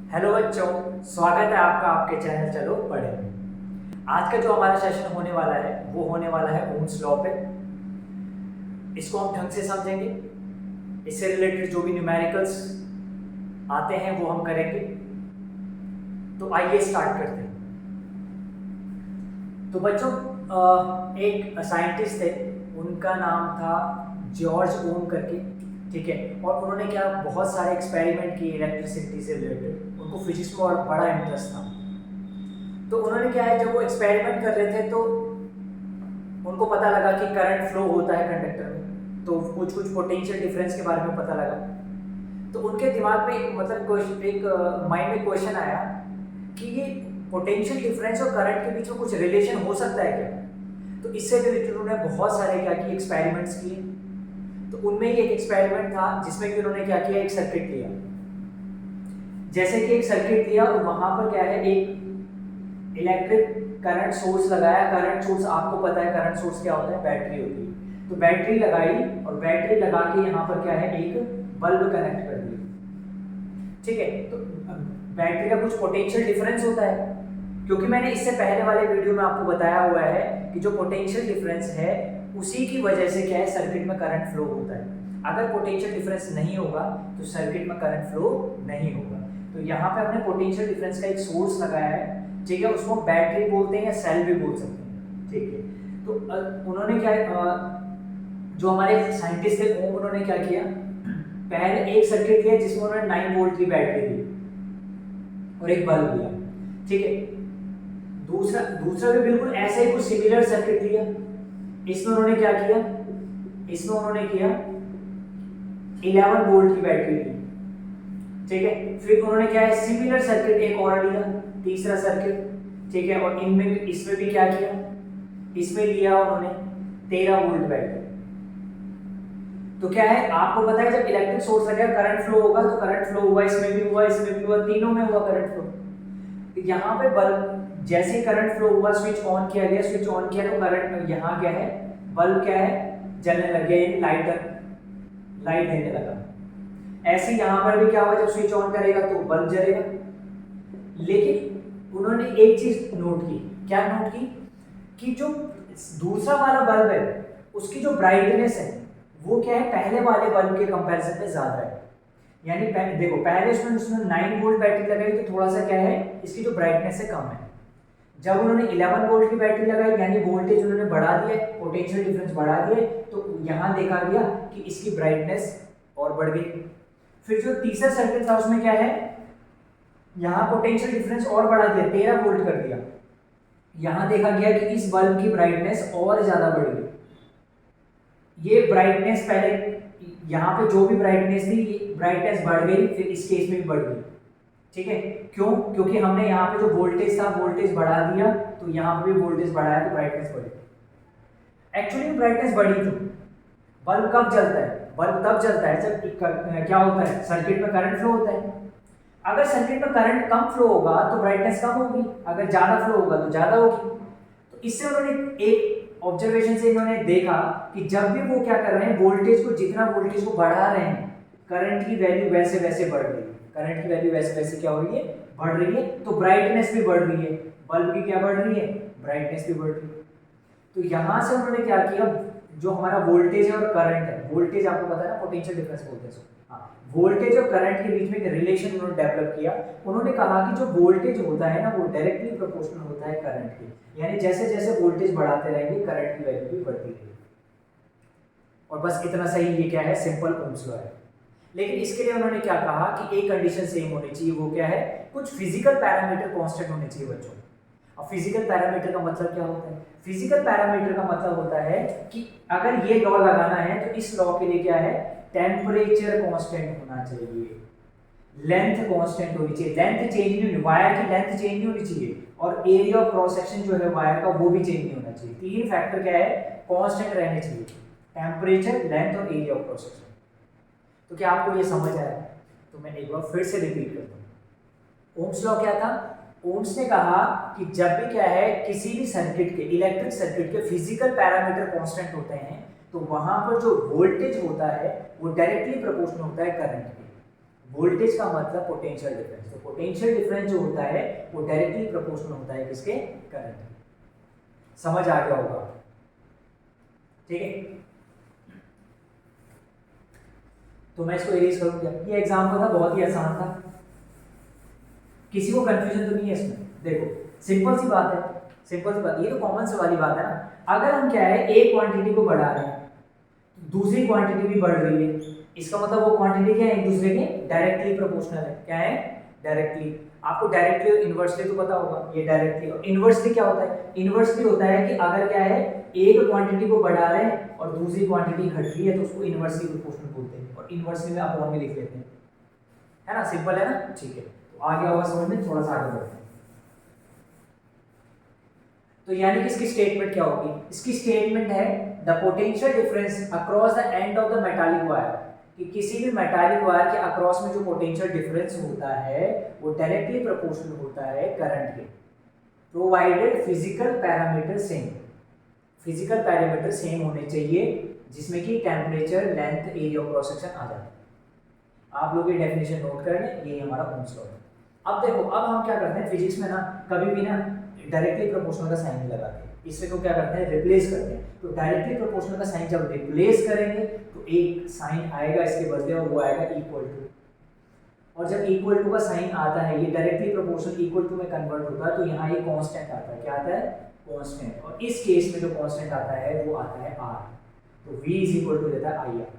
Hello बच्चों, स्वागत है आपका आपके चैनल चलो पढ़े में। आज का जो हमारा सेशन होने वाला है वो होने वाला है ओम्स लॉ पे। इसको हम ढंग से समझेंगे। इससे रिलेटेड जो भी न्यूमेरिकल्स आते हैं वो हम करेंगे। तो आइए स्टार्ट करते हैं। तो बच्चों, एक साइंटिस्ट थे, उनका नाम था जॉर्ज ओम करके, ठीक है। और उन्होंने क्या बहुत सारे एक्सपेरिमेंट किए इलेक्ट्रिसिटी से रिलेटेड। उनको फिजिक्स में और बड़ा इंटरेस्ट था। तो उन्होंने क्या है, जब वो एक्सपेरिमेंट कर रहे थे तो उनको पता लगा कि करंट फ्लो होता है कंडक्टर में। तो कुछ कुछ पोटेंशियल डिफरेंस के बारे में पता लगा। तो उनके दिमाग में एक माइंड में क्वेश्चन आया कि ये पोटेंशियल डिफरेंस और करंट के बीच में कुछ रिलेशन हो सकता है क्या। तो इससे रिलेटेड उन्होंने बहुत सारे क्या किए, एक्सपेरिमेंट्स किए। तो उनमें ही एक एक्सपेरिमेंट था जिसमें कि उन्होंने क्या किया, एक सर्किट लिया। जैसे कि एक सर्किट लिया और वहां पर क्या है, एक इलेक्ट्रिक करंट सोर्स लगाया। करंट सोर्स आपको पता है करंट सोर्स क्या होता है, बैटरी होती है। तो बैटरी लगाई और बैटरी लगा के यहाँ पर क्या है, एक बल्ब कनेक्ट कर दिया, ठीक है। तो बैटरी का कुछ पोटेंशियल डिफरेंस होता है, क्योंकि मैंने इससे पहले वाले वीडियो में आपको बताया हुआ है कि जो पोटेंशियल डिफरेंस है उसी की वजह से क्या है, सर्किट में करंट फ्लो होता है। अगर पोटेंशियल डिफरेंस नहीं होगा तो सर्किट में करंट फ्लो नहीं होगा। तो यहाँ पे हमने पोटेंशियल डिफरेंस का एक सोर्स लगाया है, ठीक है। उसको बैटरी बोलते हैं या सेल भी बोल सकते हैं, ठीक है। तो उन्होंने क्या जो हमारे साइंटिस्ट थे ओम, उन्होंने क्या किया, पहले एक सर्किट लिया जिसमें उन्होंने 9 वोल्ट की बैटरी दी और एक बल्ब दिया, ठीक है। दूसरा दूसरा भी बिल्कुल ऐसे ही कुछ सिमिलर सर्किट लिया। इसमें उन्होंने क्या किया, इसमें उन्होंने किया 11 वोल्ट की बैटरी ली, ठीक है। फिर उन्होंने क्या है, सिमिलर सर्किट एक और लिया, तीसरा सर्किट, ठीक है। और इनमें भी, इसमें भी क्या किया, इसमें लिया उन्होंने 13 वोल्ट बैटरी। तो क्या है, आपको पता है जब इलेक्ट्रिक सोर्स लगा करंट फ्लो होगा, तो करंट फ्लो हुआ, इसमें भी हुआ, इसमें भी हुआ, तीनों में हुआ करंट फ्लो। तो यहाँ पे बल्ब जैसे ही करंट फ्लो हुआ, स्विच ऑन किया गया, स्विच ऑन किया तो करंट यहाँ क्या है, बल्ब क्या है, जलने लग गया, लाइट देने लगा। ऐसे यहाँ पर भी क्या हुआ, जब स्विच ऑन करेगा तो बल्ब जलेगा। लेकिन उन्होंने एक चीज नोट की, क्या नोट की, कि जो दूसरा वाला बल्ब है उसकी जो ब्राइटनेस है वो क्या है, पहले वाले बल्ब के कंपैरिजन में ज्यादा है। यानी देखो, पहले उसमें 9 वोल्ट बैटरी लगाई तो थोड़ा सा क्या है, इसकी जो ब्राइटनेस है कम है। जब उन्होंने 11 वोल्ट की बैटरी लगाई, यानी वोल्टेज उन्होंने बढ़ा दिया, पोटेंशियल डिफरेंस बढ़ा दिए, तो यहाँ देखा गया कि इसकी ब्राइटनेस और बढ़ गई। फिर जो तीसरा सर्किट था उसमें क्या है, यहाँ पोटेंशियल डिफरेंस और बढ़ा दिया, 13 वोल्ट कर दिया। यहाँ देखा गया कि इस बल्ब की ब्राइटनेस और ज्यादा बढ़ गई। ये ब्राइटनेस पहले यहाँ पे जो भी ब्राइटनेस थी, ये ब्राइटनेस बढ़ गई, फिर इस केस में भी बढ़ गई, ठीक है। क्यों, क्योंकि हमने यहाँ पे जो वोल्टेज था वोल्टेज बढ़ा दिया, तो यहाँ पे भी वोल्टेज बढ़ाया तो ब्राइटनेस बढ़ी। एक्चुअली ब्राइटनेस बढ़ी क्यों, बल्ब कब जलता है, बल्ब तब जलता है जब क्या होता है, सर्किट में करंट फ्लो होता है। अगर सर्किट में करंट कम फ्लो होगा तो ब्राइटनेस कम होगी, अगर ज्यादा फ्लो होगा तो ज्यादा होगी। तो इससे उन्होंने एक ऑब्जर्वेशन से इन्होंने देखा कि जब भी वो क्या कर रहे हैं, वोल्टेज को, जितना वोल्टेज को बढ़ा रहे हैं, करंट की वैल्यू वैसे वैसे बढ़ रही है, करंट की वैल्यू वैसे वैसे क्या हो रही है, बढ़ रही है। तो ब्राइटनेस भी बढ़ रही है, बल्ब की क्या बढ़ रही है, ब्राइटनेस भी बढ़ रही है। तो यहां से उन्होंने क्या किया, जो हमारा वोल्टेज है और करंट है, वोल्टेज आपको पता है ना, पोटेंशियल डिफरेंस बोलते हैं इसको, हाँ, वोल्टेज और करंट के बीच में एक रिलेशन उन्होंने डेवलप किया। उन्होंने कहा कि जो वोल्टेज होता है ना, वो डायरेक्टली प्रोपोर्शनल होता है करंट के, यानी जैसे जैसे वोल्टेज बढ़ाते रहेंगे करंट की वैल्यू भी बढ़ती रहेगी। और बस इतना सही, ये क्या है, सिंपल ओम्स लॉ है। लेकिन इसके लिए उन्होंने क्या कहा कि एक कंडीशन सेम होनी चाहिए, वो क्या है, कुछ फिजिकल पैरामीटर कांस्टेंट होने चाहिए बच्चों। अब फिजिकल पैरामीटर का मतलब क्या होता है, फिजिकल पैरामीटर का मतलब होता है कि अगर ये लॉ लगाना है तो इस लॉ के लिए क्या है, टेम्परेचर कांस्टेंट होना चाहिए, लेंथ कांस्टेंट होनी चाहिए, लेंथ चेंज नहीं होनी, वायर की लेंथ चेंज नहीं होनी चाहिए, और एरिया ऑफ क्रॉस सेक्शन जो है वायर का वो भी चेंज नहीं होना चाहिए। तीन फैक्टर क्या है, कांस्टेंट रहने चाहिए, टेम्परेचर, लेंथ और एरिया ऑफ क्रॉस सेक्शन। तो क्या आपको ये समझ आया, तो मैं एक बार फिर से रिपीट करता हूँ। ओम्स लॉ क्या था, ओम्स ने कहा कि जब भी क्या है, किसी भी सर्किट के, इलेक्ट्रिक सर्किट के फिजिकल पैरामीटर कांस्टेंट होते हैं, तो वहां पर जो वोल्टेज होता है वो डायरेक्टली प्रोपोर्शनल होता है करंट के। वोल्टेज का मतलब पोटेंशियल डिफरेंस। तो पोटेंशियल डिफरेंस जो होता है वो डायरेक्टली प्रोपोर्शनल होता है किसके, करंट। समझ आ गया होगा, ठीक है। तो मैं इसको इरेज करूँ क्या? ये एग्जाम्पल था, बहुत ही आसान था, किसी को कंफ्यूजन तो नहीं है इसमें? देखो सिंपल सी बात है, सिंपल सी बात, ये तो कॉमन से वाली बात है ना। अगर हम क्या है एक क्वांटिटी को बढ़ा रहे हैं, दूसरी क्वांटिटी भी बढ़ रही है, इसका मतलब वो क्वांटिटी क्या है, एक दूसरे के डायरेक्टली प्रोपोर्शनल है। क्या है? डायरेक्टली। आपको डायरेक्टली और इनवर्सली तो पता होगा, ये डायरेक्टली और इनवर्सली क्या होता है? इनवर्सली होता है कि अगर क्या है एक क्वांटिटी को बढ़ा रहे हैं और दूसरी क्वांटिटी घट रही है तो उसको इनवर्सली प्रोपोर्शनल बोलते हैं, और इनवर्सली में अपॉन में लिख लेते हैं, है ना, सिंपल है ना, ठीक है। तो आगे होगा समझ में, थोड़ा सा आगे बढ़ते हैं। तो यानी कि इसकी स्टेटमेंट क्या होगी? इसकी स्टेटमेंट है the potential difference across the end of the metallic wire, कि किसी भी मेटालिक वायर के अक्रॉस में जो पोटेंशियल डिफरेंस होता है वो डायरेक्टली प्रोपोर्शनल होता है करंट के, provided physical parameter same. Physical parameter same होने चाहिए जिसमें कि temperature, length, area of cross section आ जाए। आप लोग ये डेफिनेशन नोट कर लें, ये हमारा ओम्स लॉ है। अब देखो, अब हम क्या करते हैं फिजिक्स में ना, कभी भी ना डायरेक्टली प्रोपोर्शनल का साइन नहीं लगाते, इससे तो क्या करते हैं रिप्लेस करते हैं। तो डायरेक्टली प्रोपोर्शनल का साइन जब रिप्लेस करेंगे तो एक साइन आएगा इसके बदले और वो आएगा इक्वल टू, और जब इक्वल टू का साइन आता है, ये डायरेक्टली प्रोपोर्शनल इक्वल टू में कन्वर्ट होता है, तो यहाँ ये कांस्टेंट आता है। क्या आता है? कांस्टेंट। और इस केस में जो कांस्टेंट आता है वो आता है r, तो v इज इक्वल टू देता है IR।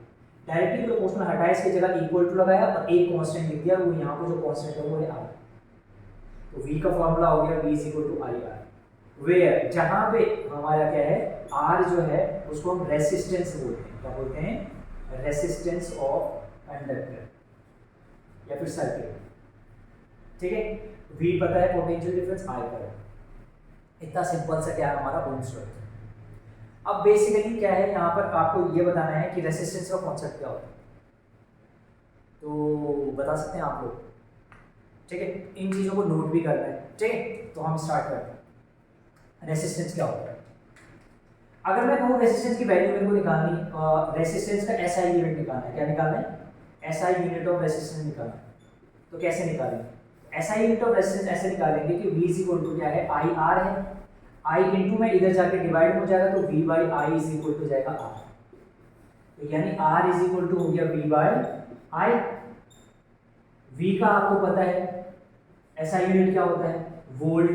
डायरेक्टली प्रोपोर्शनल हटाया, इसकी जगह इक्वल टू लगाया और एक कांस्टेंट लिख दिया, वो यहाँ पे जो कांस्टेंट है वो है r। तो v का फॉर्मूला हो गया v is equal to IR, where जहां पे हमारा क्या है r जो है उसको हम रेसिस्टेंस बोलते हैं। क्या बोलते हैं? रेसिस्टेंस ऑफ कंडक्टर या फिर सर्किट, ठीक है। v पता है, पोटेंशियल डिफरेंस I पता है, इतना सिंपल सा क्या है हमारा ओम्स लॉ। अब बेसिकली क्या है यहाँ पर आपको ये बताना है कि रेसिस्टेंस का कॉन्सेप्ट क्या होता है, तो बता सकते हैं आप लोग, ठीक है। इन चीज़ों को नोट भी करना है, ठीक है। तो हम स्टार्ट करते हैं। रेसिस्टेंस क्या होता है? अगर मैं कहूँ रेसिस्टेंस की वैल्यू मेरे को निकालनी, रेसिस्टेंस का SI यूनिट निकालना है। क्या निकालना है? SI यूनिट ऑफ रेसिस्टेंस निकालना है। तो कैसे निकालेंगे? SI यूनिट ऑफ रेसिस्टेंस ऐसे निकालेंगे कि V इज इक्वल टू क्या है, IR है, I इंटू में इधर जाके डिवाइड हो जाएगा तो V by I is equal to जाएगा R। तो यानी R इज इक्वल टू हो गया V बाई I। V का आपको पता है SI यूनिट क्या होता है, वोल्ट,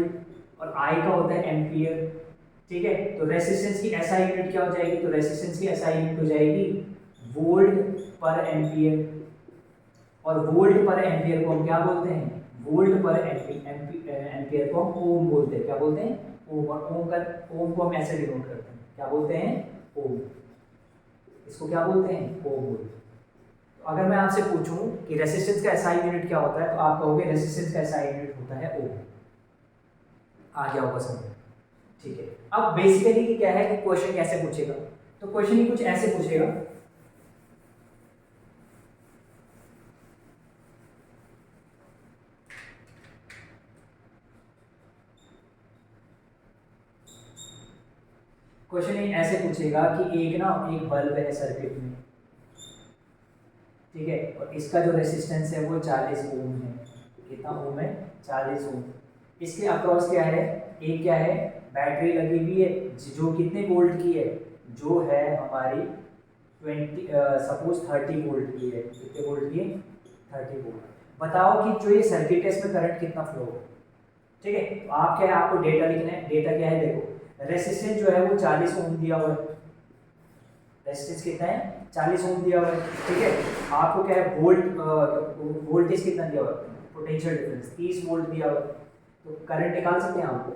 और I का होता है एम्पियर, ठीक है। तो रेसिस्टेंस की SI यूनिट क्या हो जाएगी? तो रेसिस्टेंस की SI यूनिट हो जाएगी वोल्ट पर एम्पियर, और वोल्ट पर एम्पियर को हम क्या बोलते हैं? वोल्ट पर एम्पियर को हम ओम बोलते हैं। क्या बोलते हैं? ओम। और ओम को हम ऐसे डिनोट करते हैं, क्या बोलते हैं? ओम। इसको क्या बोलते हैं? ओम बोलते हैं। तो अगर मैं आपसे पूछूं कि रेसिस्टेंस का SI यूनिट क्या होता है, तो आप कहोगे रेसिस्टेंस का SI यूनिट होता है ओम। आ गया होगा समझ, ठीक है। अब बेसिकली क्या है कि क्वेश्चन कैसे पूछेगा, तो क्वेश्चन ही कुछ ऐसे पूछेगा, क्वेश्चन ही ऐसे पूछेगा कि एक बल्ब है सर्किट में, ठीक है, और इसका जो रेसिस्टेंस है वो 40 ओम है। कितना ओम है? 40 ओम। इसके अक्रॉस क्या है? एक क्या है, बैटरी लगी हुई है जो कितने वोल्ट की है, जो है हमारी 30 वोल्ट की है। कितने वोल्ट की है? 30 वोल्ट। बताओ कि जो ये सर्किट है इसमें करंट कितना फ्लो हो, ठीक है। तो आप क्या है, आपको डेटा लिखना है। डेटा क्या है? देखो रेसिस्टेंस जो है वो 40 ओम दिया हुआ है, रेसिस्टेंस कितना है? 40 ओम दिया हुआ है, ठीक है। आपको क्या है, वोल्टेज कितना दिया हुआ है, पोटेंशियल डिफरेंस 30 वोल्ट दिया हुआ है। तो करंट निकाल सकते हैं आपको,